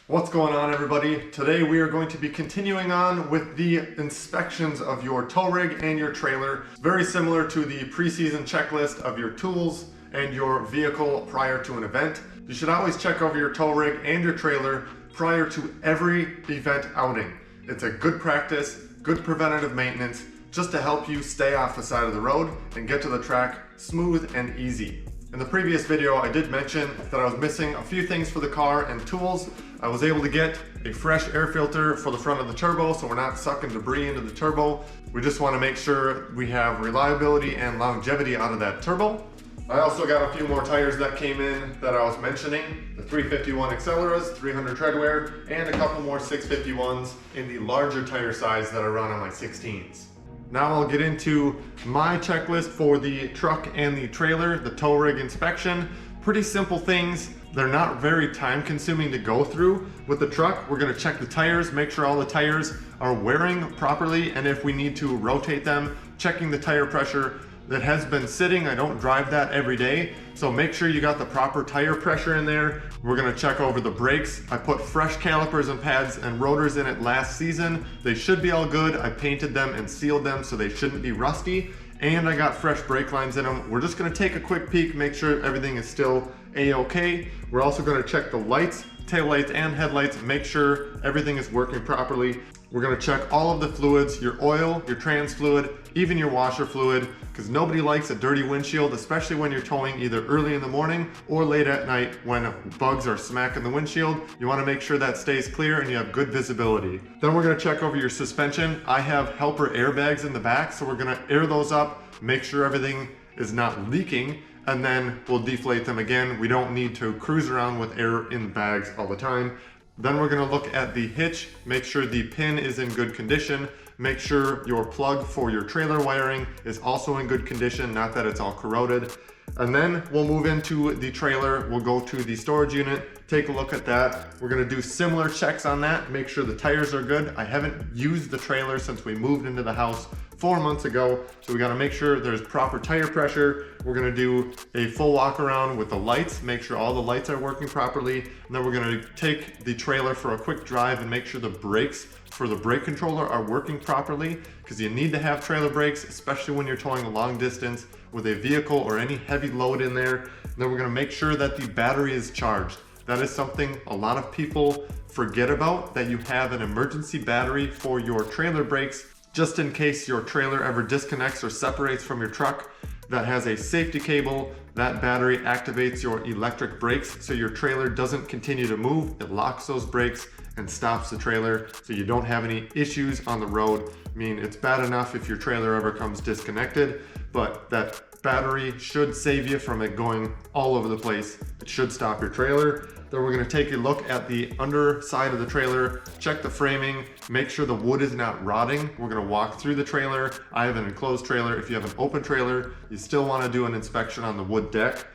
What's going on, everybody? Today we are going to be continuing on with the inspections of your tow rig and your trailer. Very similar to the preseason checklist of your tools and your vehicle prior to an event. You should always check over your tow rig and your trailer prior to every event outing. It's a good practice, good preventative maintenance, just to help you stay off the side of the road and get to the track smooth and easy. In the previous video, I did mention that I was missing a few things for the car and tools. I was able to get a fresh air filter for the front of the turbo so we're not sucking debris into the turbo. We just want to make sure we have reliability and longevity out of that turbo. I also got a few more tires that came in that I was mentioning. The 351 Acceleras, 300 tread wear, and a couple more 651s in the larger tire size that I run on my 16s. Now I'll get into my checklist for the truck and the trailer, the tow rig inspection. Pretty simple things. They're not very time consuming to go through. With the truck, we're gonna check the tires, make sure all the tires are wearing properly, and if we need to rotate them, checking the tire pressure that has been sitting. I don't drive that every day, so make sure you got the proper tire pressure in there. We're gonna check over the brakes. I put fresh calipers and pads and rotors in it last season. They should be all good. I painted them and sealed them so they shouldn't be rusty. And I got fresh brake lines in them. We're just gonna take a quick peek, make sure everything is still A-okay. We're also gonna check the lights, tail lights and headlights, make sure everything is working properly. We're gonna check all of the fluids, your oil, your trans fluid, even your washer fluid, because nobody likes a dirty windshield, especially when you're towing either early in the morning or late at night when bugs are smacking the windshield. You wanna make sure that stays clear and you have good visibility. Then we're gonna check over your suspension. I have helper airbags in the back, so we're gonna air those up, make sure everything is not leaking, and then we'll deflate them again. We don't need to cruise around with air in bags all the time. Then we're gonna look at the hitch, make sure the pin is in good condition, make sure your plug for your trailer wiring is also in good condition, not that it's all corroded. And then we'll move into the trailer, we'll go to the storage unit, take a look at that. We're gonna do similar checks on that, make sure the tires are good. I haven't used the trailer since we moved into the house 4 months ago, so we gotta make sure there's proper tire pressure. We're gonna do a full walk around with the lights, make sure all the lights are working properly, and then we're gonna take the trailer for a quick drive and make sure the brakes for the brake controller are working properly, because you need to have trailer brakes, especially when you're towing a long distance with a vehicle or any heavy load in there. And then we're gonna make sure that the battery is charged. That is something a lot of people forget about, that you have an emergency battery for your trailer brakes, just in case your trailer ever disconnects or separates from your truck. That has a safety cable. That battery activates your electric brakes so your trailer doesn't continue to move. It locks those brakes and stops the trailer so you don't have any issues on the road. I mean, it's bad enough if your trailer ever comes disconnected, but that battery should save you from it going all over the place. It should stop your trailer. Then we're gonna take a look at the underside of the trailer, check the framing, make sure the wood is not rotting. We're gonna walk through the trailer. I have an enclosed trailer. If you have an open trailer, you still wanna do an inspection on the wood deck.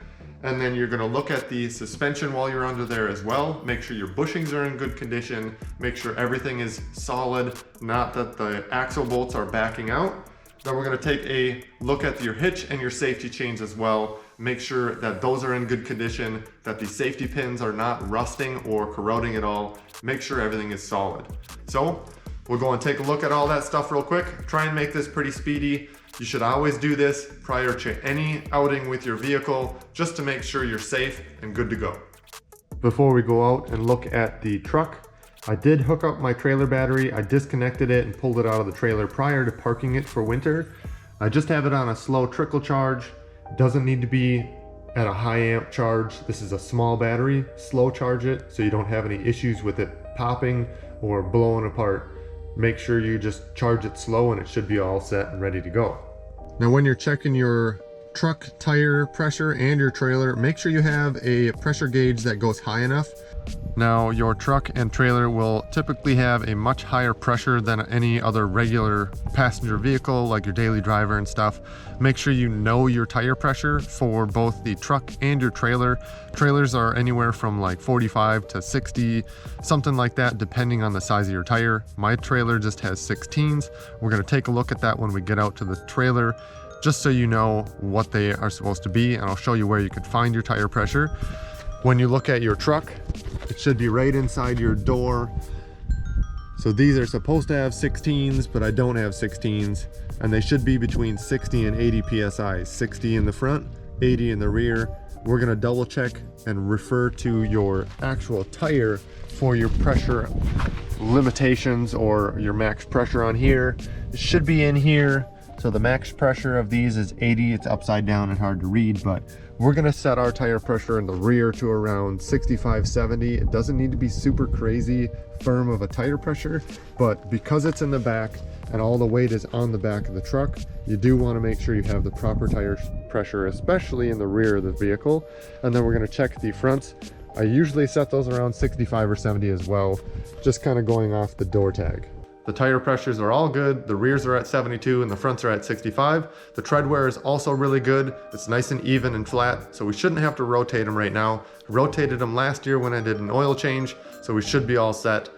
And then you're gonna look at the suspension while you're under there as well. Make sure your bushings are in good condition. Make sure everything is solid, not that the axle bolts are backing out. Then we're gonna take a look at your hitch and your safety chains as well. Make sure that those are in good condition, that the safety pins are not rusting or corroding at all. Make sure everything is solid. So we'll go and take a look at all that stuff real quick. Try and make this pretty speedy. You should always do this prior to any outing with your vehicle, just to make sure you're safe and good to go. Before we go out and look at the truck, I did hook up my trailer battery. I disconnected it and pulled it out of the trailer prior to parking it for winter. I just have it on a slow trickle charge. It doesn't need to be at a high amp charge. This is a small battery. Slow charge it so you don't have any issues with it popping or blowing apart. Make sure you just charge it slow and it should be all set and ready to go. Now when you're checking your truck tire pressure and your trailer, make sure you have a pressure gauge that goes high enough. Now your truck and trailer will typically have a much higher pressure than any other regular passenger vehicle like your daily driver and stuff. Make sure you know your tire pressure for both the truck and your trailer. Trailers are anywhere from like 45 to 60, something like that, depending on the size of your tire. My trailer just has 16s. We're gonna take a look at that when we get out to the trailer, just so you know what they are supposed to be, and I'll show you where you can find your tire pressure. When you look at your truck, it should be right inside your door. So these are supposed to have 16s, but I don't have 16s, and they should be between 60 and 80 PSI, 60 in the front, 80 in the rear. We're gonna double check and refer to your actual tire for your pressure limitations or your max pressure on here. It should be in here. So the max pressure of these is 80. It's upside down and hard to read, but we're gonna set our tire pressure in the rear to around 65, 70. It doesn't need to be super crazy firm of a tire pressure, but because it's in the back and all the weight is on the back of the truck, you do wanna make sure you have the proper tire pressure, especially in the rear of the vehicle. And then we're gonna check the fronts. I usually set those around 65 or 70 as well, just kind of going off the door tag. The tire pressures are all good. The rears are at 72 and the fronts are at 65. The tread wear is also really good. It's nice and even and flat, so we shouldn't have to rotate them right now. I rotated them last year when I did an oil change, so we should be all set.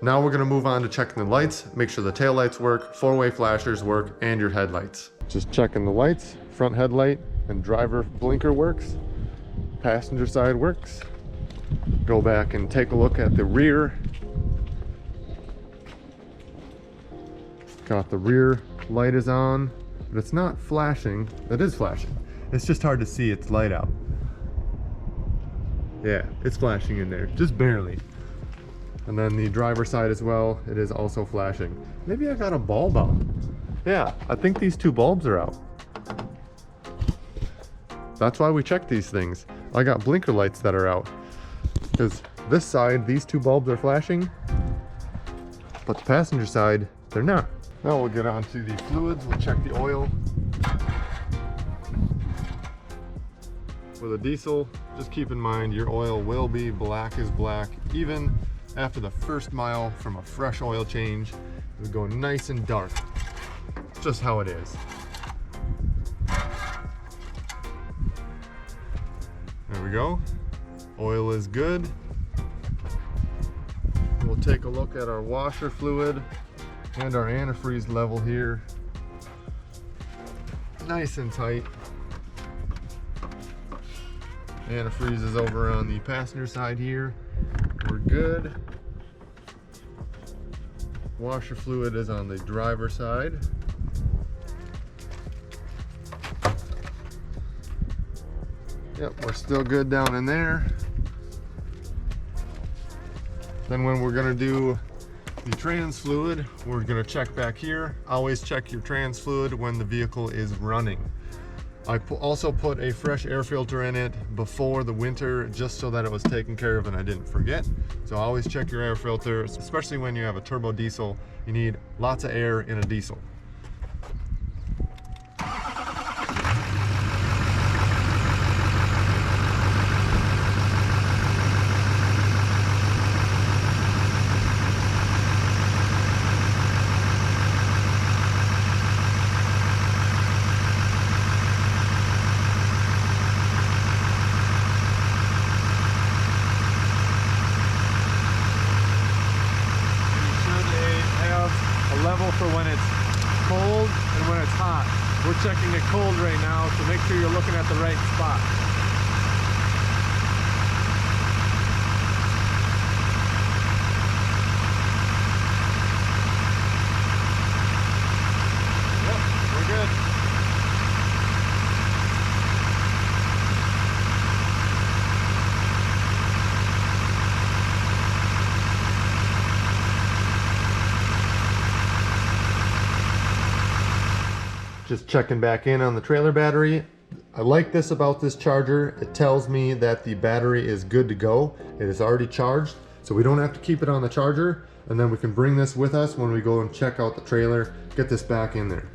Now we're gonna move on to checking the lights, make sure the tail lights work, four-way flashers work, and your headlights. Just checking the lights, front headlight and driver blinker works. Passenger side works. Go back and take a look at the rear. Got the rear light is on, but it's not flashing. It is flashing. It's just hard to see its light out. Yeah, it's flashing in there, just barely. And then the driver side as well, it is also flashing. Maybe I got a bulb out. Yeah, I think these two bulbs are out. That's why we check these things. I got blinker lights that are out. Because this side, these two bulbs are flashing, but the passenger side, they're not. Now we'll get on to the fluids. We'll check the oil. With a diesel, just keep in mind your oil will be black as black. Even after the first mile from a fresh oil change, it'll go nice and dark. Just how it is. There we go. Oil is good. We'll take a look at our washer fluid and our antifreeze level here. Nice and tight. Antifreeze is over on the passenger side here. We're good. Washer fluid is on the driver side. Yep, we're still good down in there. Then when we're gonna do the trans fluid, we're gonna check back here. Always check your trans fluid when the vehicle is running. I also put a fresh air filter in it before the winter, just so that it was taken care of and I didn't forget. So always check your air filter, especially when you have a turbo diesel. You need lots of air in a diesel. Level for when it's cold and when it's hot. We're checking it cold right now, so make sure you're looking at the right spot. Yep, we're good. Just checking back in on the trailer battery. I like this about this charger. It tells me that the battery is good to go. It is already charged, so we don't have to keep it on the charger, and then we can bring this with us when we go and check out the trailer, get this back in there.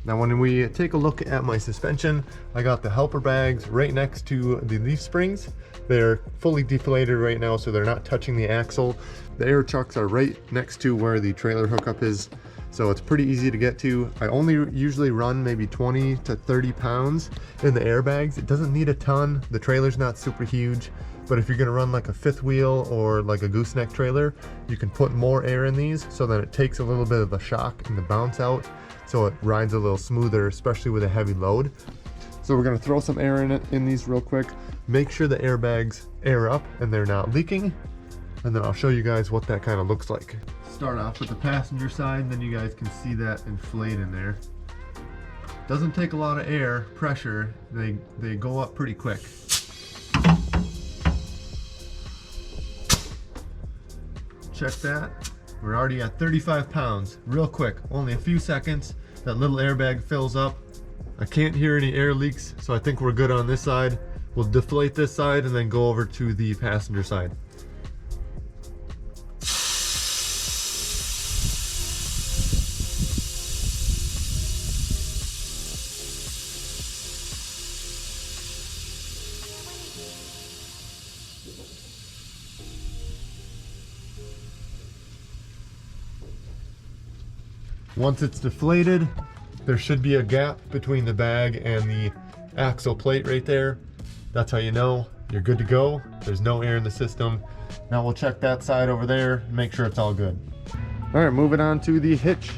Now when we take a look at my suspension, I got the helper bags right next to the leaf springs. They're fully deflated right now, so they're not touching the axle. The air chucks are right next to where the trailer hookup is, so it's pretty easy to get to. I only usually run maybe 20 to 30 pounds in the airbags. It doesn't need a ton. The trailer's not super huge, but if you're gonna run like a fifth wheel or like a gooseneck trailer, you can put more air in these so that it takes a little bit of the shock and the bounce out, so it rides a little smoother, especially with a heavy load. So So we're gonna throw some air in these real quick. Make sure the airbags air up and they're not leaking. And then I'll show you guys what that kind of looks like. Start off with the passenger side, then you guys can see that inflate in there. Doesn't take a lot of air pressure. They go up pretty quick. Check that. We're already at 35 pounds. Real quick, only a few seconds. That little airbag fills up. I can't hear any air leaks, so I think we're good on this side. We'll deflate this side and then go over to the passenger side. Once it's deflated, there should be a gap between the bag and the axle plate right there. That's how you know you're good to go. There's no air in the system. Now we'll check that side over there and make sure it's all good. All right, moving on to the hitch.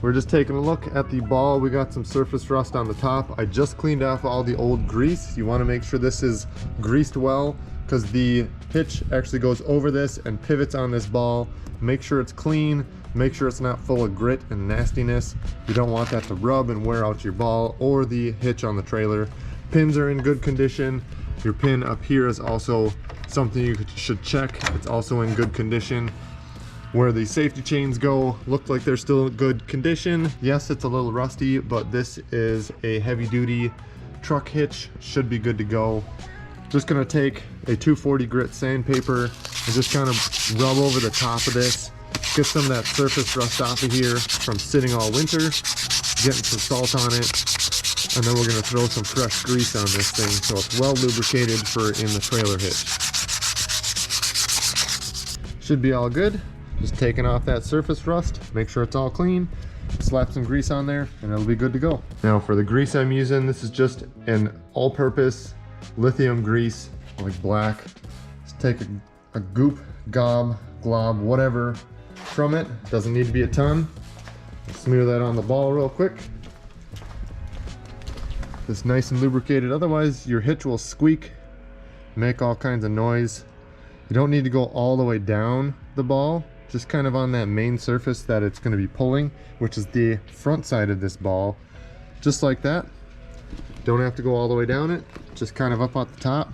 We're just taking a look at the ball. We got some surface rust on the top. I just cleaned off all the old grease. You want to make sure this is greased well because the hitch actually goes over this and pivots on this ball. Make sure it's clean. Make sure it's not full of grit and nastiness. You don't want that to rub and wear out your ball or the hitch on the trailer. Pins are in good condition. Your pin up here is also something you should check. It's also in good condition. Where the safety chains go, look like they're still in good condition. Yes, it's a little rusty, but this is a heavy duty truck hitch. Should be good to go. Just gonna take a 240 grit sandpaper and just kind of rub over the top of this. Get some of that surface rust off of here from sitting all winter, getting some salt on it, and then we're gonna throw some fresh grease on this thing so it's well lubricated for in the trailer hitch. Should be all good. Just taking off that surface rust, make sure it's all clean, slap some grease on there, and it'll be good to go. Now for the grease I'm using, this is just an all-purpose lithium grease, like black. Just take a goop, gob, glob, whatever from it. Doesn't need to be a ton. Smear that on the ball real quick. It's nice and lubricated, otherwise your hitch will squeak, make all kinds of noise. You don't need to go all the way down the ball, just kind of on that main surface that it's going to be pulling, which is the front side of this ball. Just like that. Don't have to go all the way down it, just kind of up at the top.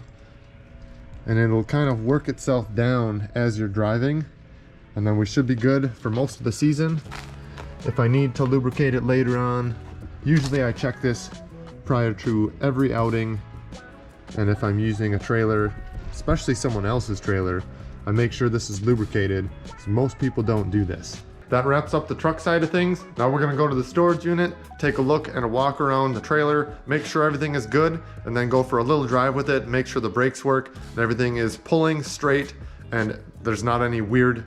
And it'll kind of work itself down as you're driving. And then we should be good for most of the season. If I need to lubricate it later on, usually I check this prior to every outing. And if I'm using a trailer, especially someone else's trailer, I make sure this is lubricated, because most people don't do this. That wraps up the truck side of things. Now we're gonna go to the storage unit, take a look and a walk around the trailer, make sure everything is good, and then go for a little drive with it, make sure the brakes work, and everything is pulling straight, and there's not any weird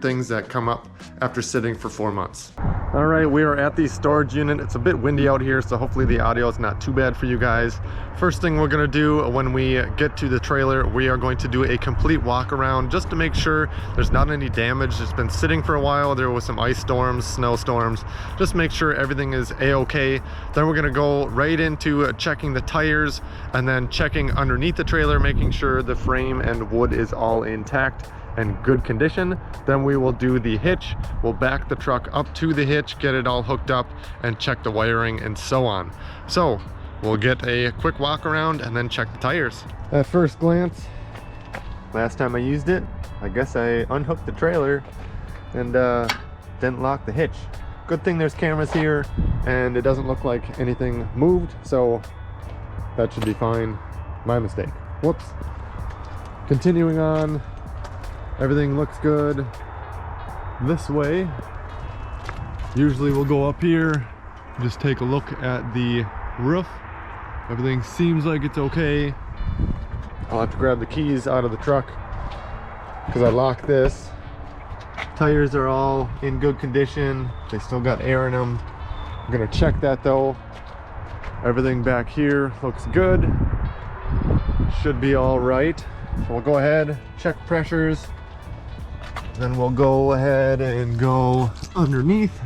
things that come up after sitting for 4 months. All right, we are at the storage unit. It's a bit windy out here, so hopefully the audio is not too bad for you guys. First thing we're gonna do when we get to the trailer, we are going to do a complete walk around just to make sure there's not any damage. It's been sitting for a while. There was some ice storms, snowstorms. Just make sure everything is a-okay. Then we're gonna go right into checking the tires and then checking underneath the trailer, making sure the frame and wood is all intact and good condition. Then we will do the hitch. We'll back the truck up to the hitch, get it all hooked up, and check the wiring and so on. So we'll get a quick walk around and then check the tires. At first glance, last time I used it, I guess I unhooked the trailer and didn't lock the hitch. Good thing there's cameras here and it doesn't look like anything moved, so that should be fine. My mistake. Whoops. Continuing on, everything looks good this way. Usually we'll go up here, just take a look at the roof. Everything seems like it's okay. I'll have to grab the keys out of the truck because I locked this. Tires are all in good condition. They still got air in them. I'm gonna check that though. Everything back here looks good. Should be all right. So we'll go ahead, check pressures. Then we'll go ahead and go underneath.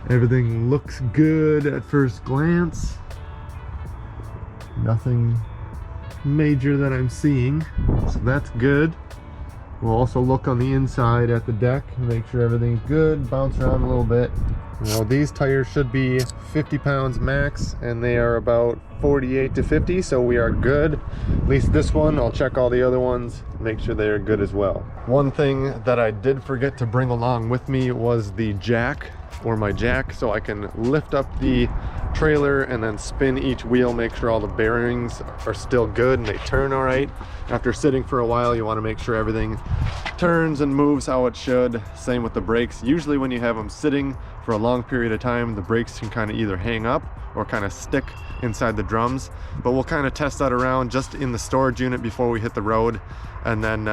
Everything looks good at first glance. Nothing major that I'm seeing, so that's good. We'll also look on the inside at the deck, make sure everything's good, bounce around a little bit. Now these tires should be 50 pounds max, and they are about 48 to 50, so we are good. At least this one. I'll check all the other ones, make sure they are good as well. One thing that I did forget to bring along with me was the jack, or my jack, so I can lift up the trailer and then spin each wheel, make sure all the bearings are still good and they turn all right. After sitting for a while, you want to make sure everything turns and moves how it should. Same with the brakes. Usually when you have them sitting for a long period of time, the brakes can kind of either hang up or kind of stick inside the drums, but we'll kind of test that around just in the storage unit before we hit the road, and then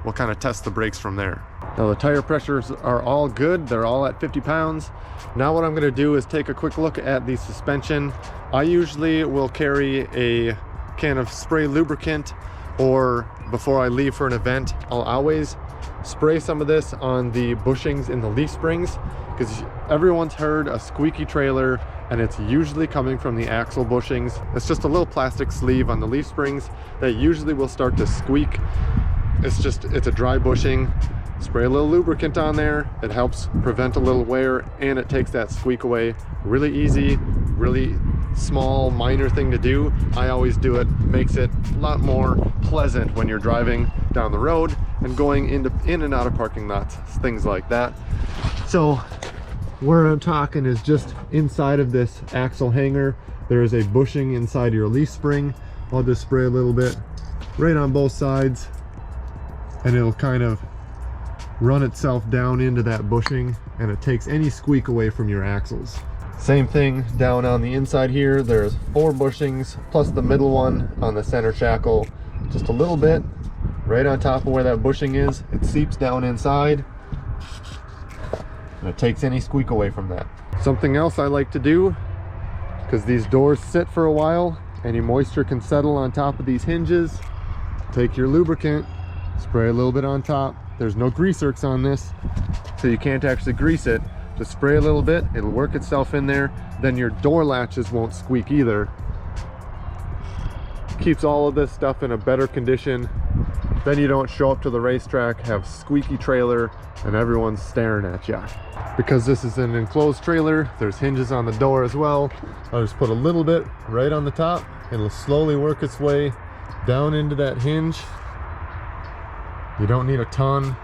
we'll kind of test the brakes from there. Now the tire pressures are all good, they're all at 50 pounds. Now what I'm going to do is take a quick look at the suspension. I usually will carry a can of spray lubricant, or before I leave for an event, I'll always spray some of this on the bushings in the leaf springs, because everyone's heard a squeaky trailer and it's usually coming from the axle bushings. It's just a little plastic sleeve on the leaf springs that usually will start to squeak. It's a dry bushing. Spray a little lubricant on there, it helps prevent a little wear and it takes that squeak away. Really easy, really small, minor thing to do. I always do it. Makes it a lot more pleasant when you're driving down the road and going in and out of parking lots, things like that. So where I'm talking is just inside of this axle hanger, there is a bushing inside your leaf spring. I'll just spray a little bit right on both sides, and it'll kind of run itself down into that bushing, and it takes any squeak away from your axles. Same thing down on the inside here. There's 4 bushings plus the middle one on the center shackle. Just a little bit right on top of where that bushing is. It seeps down inside and it takes any squeak away from that. Something else I like to do, because these doors sit for a while, any moisture can settle on top of these hinges. Take your lubricant, spray a little bit on top. There's no grease zerks on this, so you can't actually grease it. Just spray a little bit, it'll work itself in there. Then your door latches won't squeak either. Keeps all of this stuff in a better condition. Then you don't show up to the racetrack, have squeaky trailer, and everyone's staring at you. Because this is an enclosed trailer, there's hinges on the door as well. I'll just put a little bit right on the top. It'll slowly work its way down into that hinge. You don't need a ton.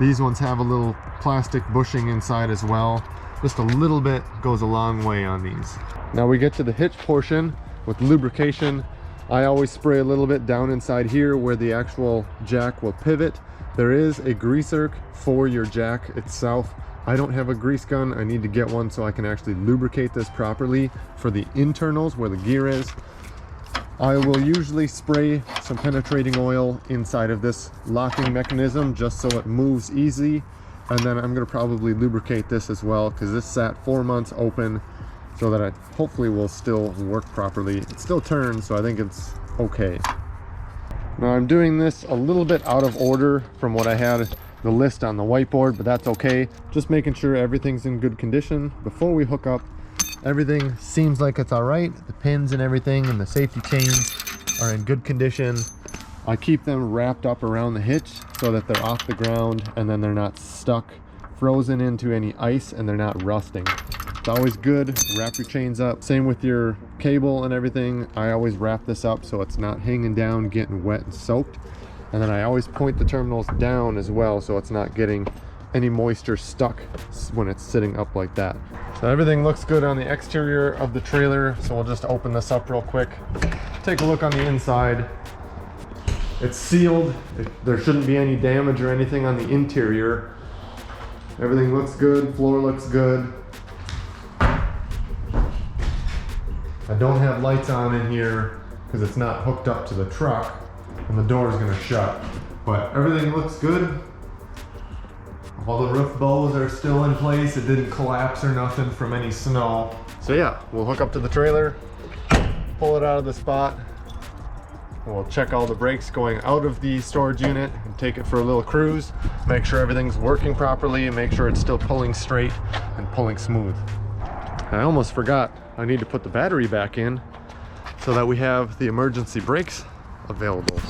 These ones have a little plastic bushing inside as well. Just a little bit goes a long way on these. Now we get to the hitch portion with lubrication. I always spray a little bit down inside here where the actual jack will pivot. There is a grease zerk for your jack itself. I don't have a grease gun. I need to get one so I can actually lubricate this properly for the internals where the gear is. I will usually spray some penetrating oil inside of this locking mechanism just so it moves easy, and then I'm going to probably lubricate this as well, because this sat 4 months open, so that it hopefully will still work properly. It still turns, so I think it's okay. Now I'm doing this a little bit out of order from what I had the list on the whiteboard, but that's okay. Just making sure everything's in good condition before we hook up. Everything seems like it's all right. The pins and everything and the safety chains are in good condition. I keep them wrapped up around the hitch so that they're off the ground, and then they're not stuck, frozen into any ice, and they're not rusting. It's always good, wrap your chains up. Same with your cable and everything. I always wrap this up so it's not hanging down, getting wet and soaked. And then I always point the terminals down as well so it's not getting any moisture stuck when it's sitting up like that. So everything looks good on the exterior of the trailer, so we'll just open this up real quick. Take a look on the inside. It's sealed. There shouldn't be any damage or anything on the interior. Everything looks good, floor looks good. I don't have lights on in here because it's not hooked up to the truck and the door is going to shut, but everything looks good. All the roof bows are still in place. It didn't collapse or nothing from any snow. So yeah, we'll hook up to the trailer, pull it out of the spot, and we'll check all the brakes going out of the storage unit and take it for a little cruise, make sure everything's working properly and make sure it's still pulling straight and pulling smooth. I almost forgot, I need to put the battery back in. so that we have the emergency brakes available.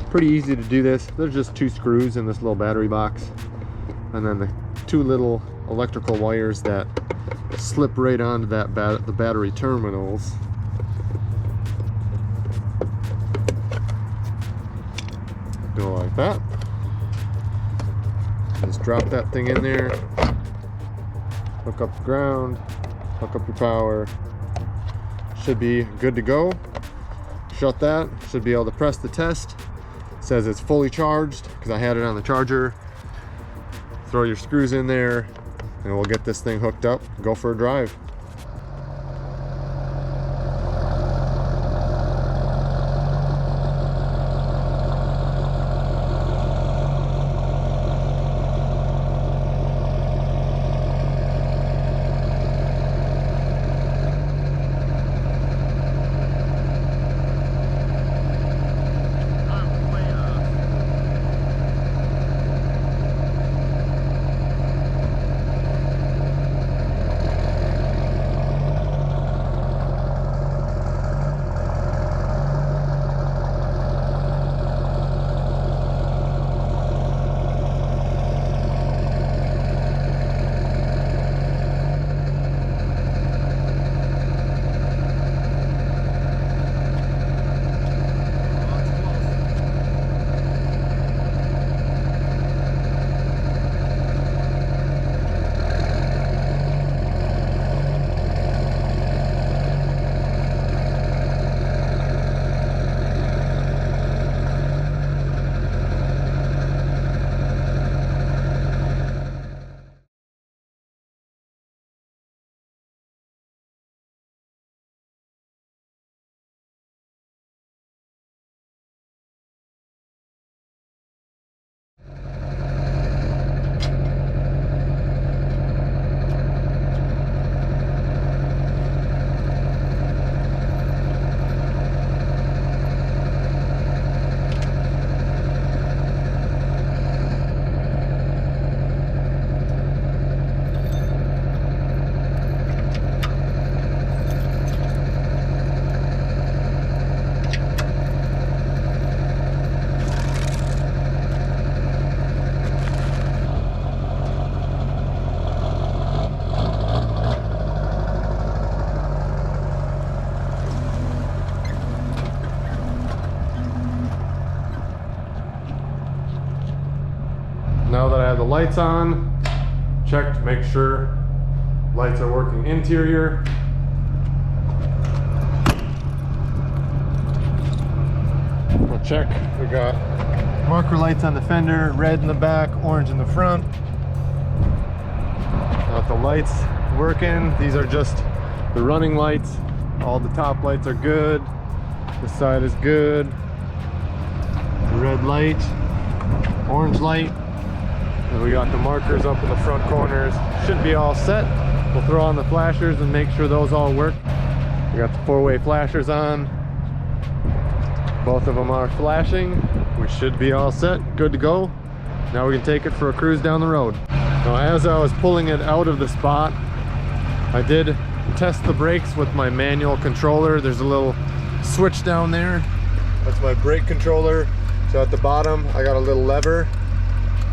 Pretty easy to do this. There's just 2 screws in this little battery box, and then the 2 little electrical wires that slip right onto that the battery terminals. Go like that. Just drop that thing in there, hook up the ground, hook up your power. Should be good to go. Shut that. Should be able to press the test. It says it's fully charged because I had it on the charger. Throw your screws in there and we'll get this thing hooked up, go for a drive. Now that I have the lights on, check to make sure lights are working interior. We'll check. We got marker lights on the fender, red in the back, orange in the front. Got the lights working. These are just the running lights. All the top lights are good. This side is good. Red light, orange light. And we got the markers up in the front corners. Should be all set. We'll throw on the flashers and make sure those all work. We got the 4-way flashers on. Both of them are flashing. We should be all set, good to go. Now we can take it for a cruise down the road. Now as I was pulling it out of the spot, I did test the brakes with my manual controller. There's a little switch down there. That's my brake controller. So at the bottom, I got a little lever.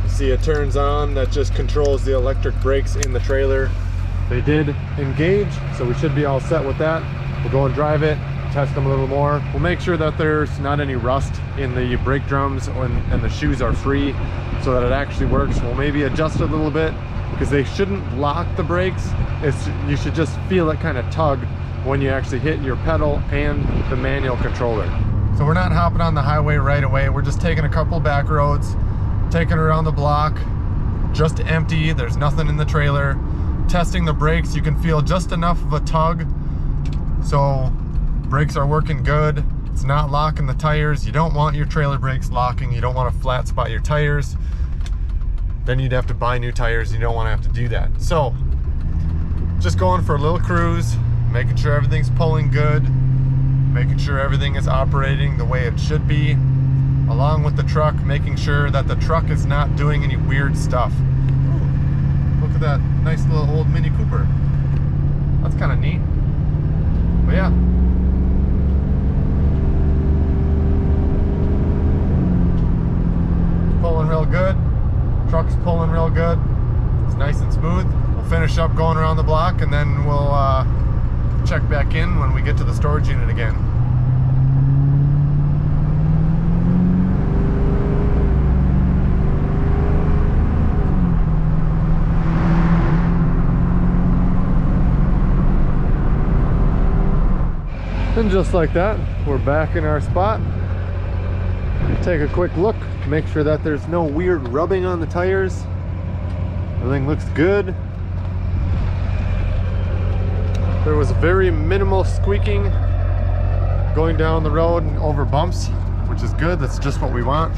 You see it turns on, that just controls the electric brakes in the trailer. They did engage, so we should be all set with that. We'll go and drive it, test them a little more. We'll make sure that there's not any rust in the brake drums and the shoes are free so that it actually works. We'll maybe adjust it a little bit because they shouldn't lock the brakes. You should just feel it kind of tug when you actually hit your pedal and the manual controller. So we're not hopping on the highway right away. We're just taking a couple back roads, taking around the block, just empty. There's nothing in the trailer. Testing the brakes, you can feel just enough of a tug. So brakes are working good. It's not locking the tires. You don't want your trailer brakes locking. You don't want to flat spot your tires. Then you'd have to buy new tires. You don't want to have to do that. So just going for a little cruise, making sure everything's pulling good, making sure everything is operating the way it should be, along with the truck, making sure that the truck is not doing any weird stuff. Ooh, look at that nice little old Mini Cooper. That's kind of neat. But yeah, Truck's pulling real good. It's nice and smooth. We'll finish up going around the block and then we'll check back in when we get to the storage unit again. And just like that, we're back in our spot. Take a quick look, make sure that there's no weird rubbing on the tires. Everything looks good. There was very minimal squeaking going down the road and over bumps, which is good. That's just what we want.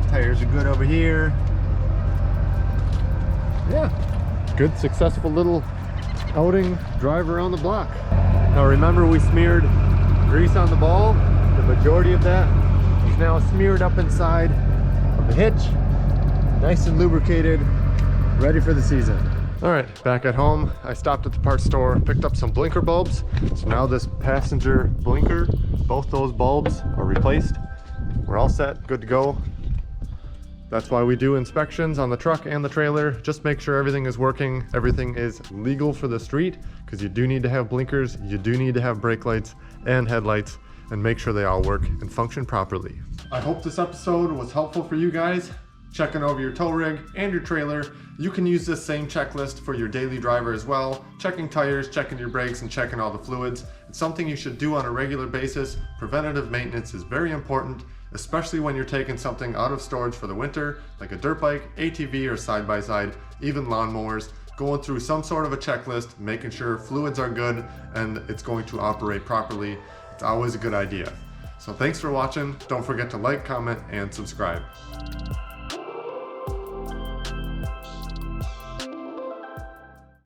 Tires are good over here. Yeah, good successful little outing drive around the block. Now remember, we smeared grease on the ball. The majority of that is now smeared up inside of the hitch. Nice and lubricated, ready for the season. All right, back at home, I stopped at the parts store, picked up some blinker bulbs. So now this passenger blinker, both those bulbs are replaced. We're all set, good to go. That's why we do inspections on the truck and the trailer. Just make sure everything is working, everything is legal for the street, because you do need to have blinkers, you do need to have brake lights and headlights, and make sure they all work and function properly. I hope this episode was helpful for you guys. Checking over your tow rig and your trailer. You can use this same checklist for your daily driver as well. Checking tires, checking your brakes, and checking all the fluids. It's something you should do on a regular basis. Preventative maintenance is very important, especially when you're taking something out of storage for the winter, like a dirt bike, ATV, or side-by-side, even lawnmowers. Going through some sort of a checklist, making sure fluids are good and it's going to operate properly. It's always a good idea. So thanks for watching. Don't forget to like, comment, and subscribe.